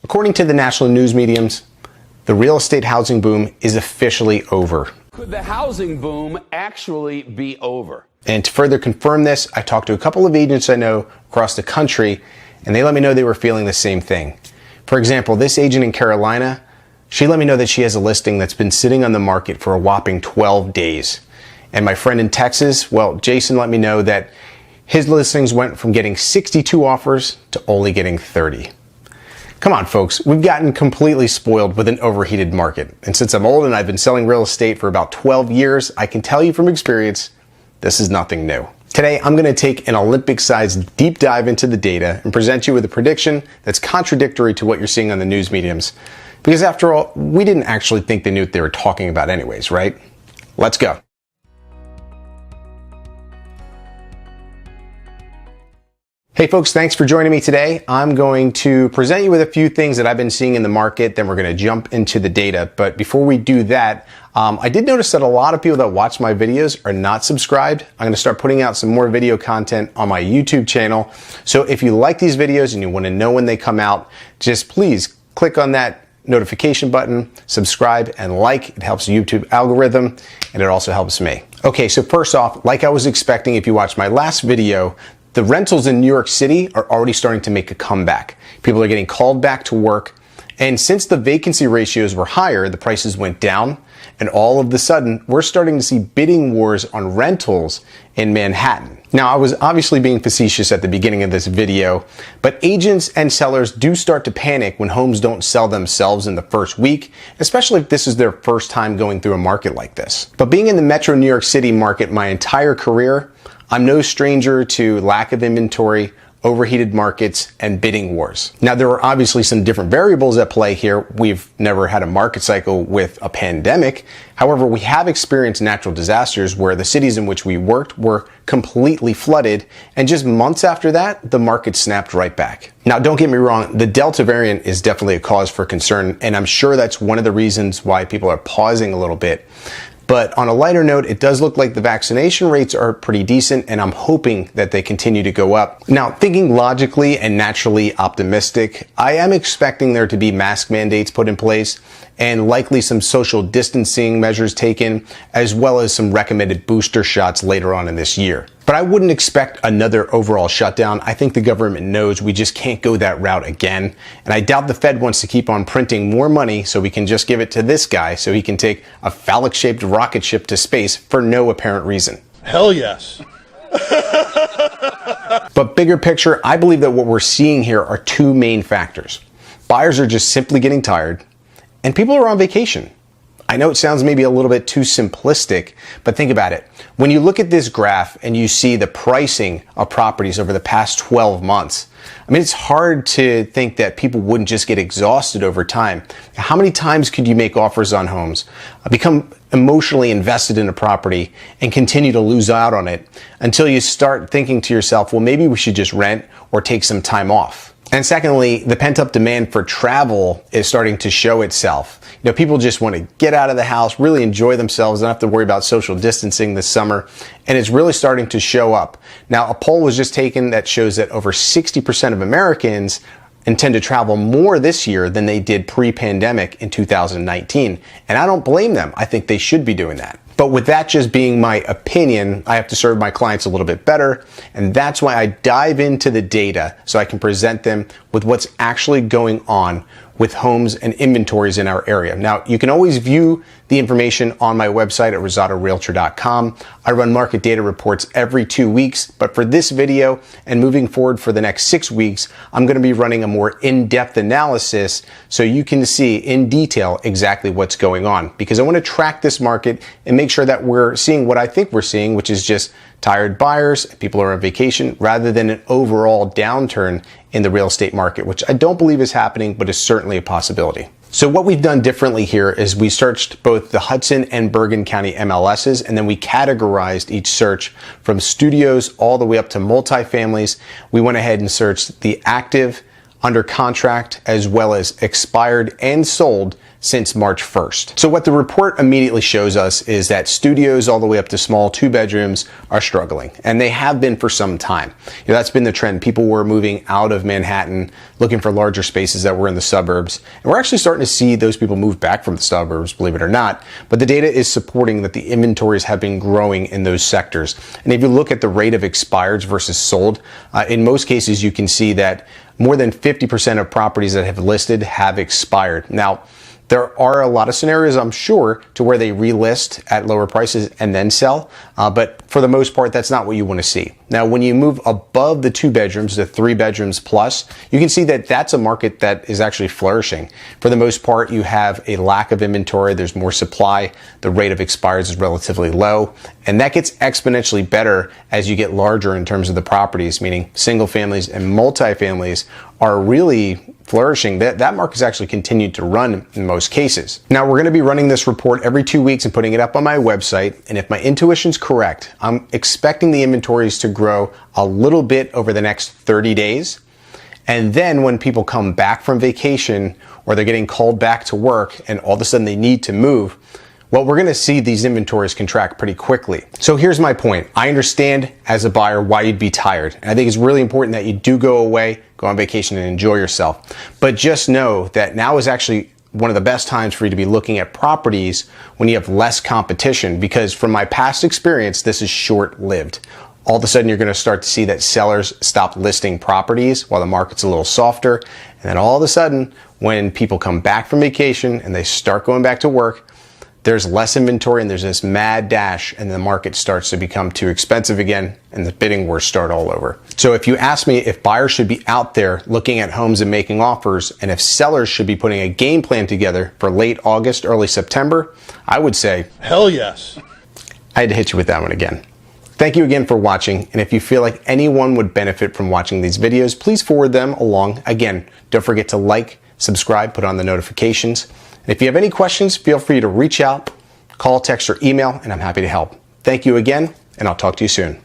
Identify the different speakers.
Speaker 1: According to the national news mediums, the real estate housing boom is officially over.
Speaker 2: Could the housing boom actually be over?
Speaker 1: And to further confirm this, I talked to a couple of agents I know across the country, and they let me know they were feeling the same thing. For example, this agent in Carolina, she let me know that she has a listing that's been sitting on the market for a whopping 12 days. And my friend in Texas, well, Jason let me know that his listings went from getting 62 offers to only getting 30. Come on, folks, we've gotten completely spoiled with an overheated market. And since I'm old and I've been selling real estate for about 12 years, I can tell you from experience, this is nothing new. Today, I'm going to take an Olympic-sized deep dive into the data and present you with a prediction that's contradictory to what you're seeing on the news mediums. Because after all, we didn't actually think they knew what they were talking about anyways, right? Let's go. Hey folks, thanks for joining me today. I'm going to present you with a few things that I've been seeing in the market, then we're going to jump into the data. But before we do that, I did notice that a lot of people that watch my videos are not subscribed. I'm going to start putting out some more video content on my YouTube channel. So if you like these videos and you want to know when they come out, just please click on that notification button, subscribe and like. It helps the YouTube algorithm and it also helps me. Okay, so first off, like I was expecting if you watched my last video, the rentals in New York City are already starting to make a comeback. People are getting called back to work. And since the vacancy ratios were higher, the prices went down. And all of a sudden, we're starting to see bidding wars on rentals in Manhattan. Now, I was obviously being facetious at the beginning of this video, but agents and sellers do start to panic when homes don't sell themselves in the first week, especially if this is their first time going through a market like this. But being in the Metro New York City market my entire career, I'm no stranger to lack of inventory, overheated markets, and bidding wars. Now, there are obviously some different variables at play here. We've never had a market cycle with a pandemic. However, we have experienced natural disasters where the cities in which we worked were completely flooded, and just months after that, the market snapped right back. Now, don't get me wrong, the Delta variant is definitely a cause for concern, and I'm sure that's one of the reasons why people are pausing a little bit. But on a lighter note, it does look like the vaccination rates are pretty decent, and I'm hoping that they continue to go up. Now, thinking logically and naturally optimistic, I am expecting there to be mask mandates put in place and likely some social distancing measures taken, as well as some recommended booster shots later on in this year. But I wouldn't expect another overall shutdown. I think the government knows we just can't go that route again. And I doubt the Fed wants to keep on printing more money so we can just give it to this guy so he can take a phallic-shaped rocket ship to space for no apparent reason.
Speaker 3: Hell yes.
Speaker 1: But bigger picture, I believe that what we're seeing here are two main factors. Buyers are just simply getting tired, and people are on vacation. I know it sounds maybe a little bit too simplistic, but think about it. When you look at this graph and you see the pricing of properties over the past 12 months, I mean, it's hard to think that people wouldn't just get exhausted over time. How many times could you make offers on homes, become emotionally invested in a property, and continue to lose out on it until you start thinking to yourself, well, maybe we should just rent or take some time off? And secondly, the pent-up demand for travel is starting to show itself. You know, people just want to get out of the house, really enjoy themselves, don't have to worry about social distancing this summer, and it's really starting to show up. Now, a poll was just taken that shows that over 60% of Americans intend to travel more this year than they did pre-pandemic in 2019. And I don't blame them. I think they should be doing that. But with that just being my opinion, I have to serve my clients a little bit better. And that's why I dive into the data so I can present them with what's actually going on with homes and inventories in our area. Now, you can always view the information on my website at rosatorealtor.com. I run market data reports every 2 weeks, but for this video and moving forward for the next 6 weeks, I'm going to be running a more in-depth analysis so you can see in detail exactly what's going on, because I want to track this market and make sure that we're seeing what I think we're seeing, which is just tired buyers, people are on vacation, rather than an overall downturn in the real estate market, which I don't believe is happening, but is certainly a possibility. So what we've done differently here is we searched both the Hudson and Bergen County MLSs, and then we categorized each search from studios all the way up to multifamilies. We went ahead and searched the active under contract, as well as expired and sold since March 1st. So what the report immediately shows us is that studios all the way up to small 2-bedrooms are struggling, and they have been for some time. That's been the trend. People were moving out of Manhattan, looking for larger spaces that were in the suburbs, and we're actually starting to see those people move back from the suburbs, believe it or not, but the data is supporting that the inventories have been growing in those sectors. And if you look at the rate of expireds versus sold, in most cases you can see that more than 50% of properties that have listed have expired. Now, there are a lot of scenarios, I'm sure, to where they relist at lower prices and then sell, but for the most part, that's not what you want to see. Now, when you move above the 2 bedrooms, the 3 bedrooms plus, you can see that that's a market that is actually flourishing. For the most part, you have a lack of inventory, there's more supply, the rate of expires is relatively low, and that gets exponentially better as you get larger in terms of the properties, meaning single families and multifamilies are really flourishing. That market's actually continued to run in most cases. Now, we're going to be running this report every 2 weeks and putting it up on my website, and if my intuition's correct, I'm expecting the inventories to grow a little bit over the next 30 days. And then when people come back from vacation or they're getting called back to work and all of a sudden they need to move, well, we're going to see these inventories contract pretty quickly. So here's my point. I understand as a buyer why you'd be tired. And I think it's really important that you do go away, go on vacation and enjoy yourself. But just know that now is actually one of the best times for you to be looking at properties when you have less competition, because from my past experience, this is short-lived. All of a sudden, you're going to start to see that sellers stop listing properties while the market's a little softer. And then all of a sudden, when people come back from vacation and they start going back to work, there's less inventory and there's this mad dash, and the market starts to become too expensive again and the bidding wars start all over. So if you ask me if buyers should be out there looking at homes and making offers, and if sellers should be putting a game plan together for late August, early September, I would say,
Speaker 3: hell yes.
Speaker 1: I had to hit you with that one again. Thank you again for watching, and if you feel like anyone would benefit from watching these videos, please forward them along. Again, don't forget to like, subscribe, put on the notifications. And if you have any questions, feel free to reach out, call, text, or email, and I'm happy to help. Thank you again, and I'll talk to you soon.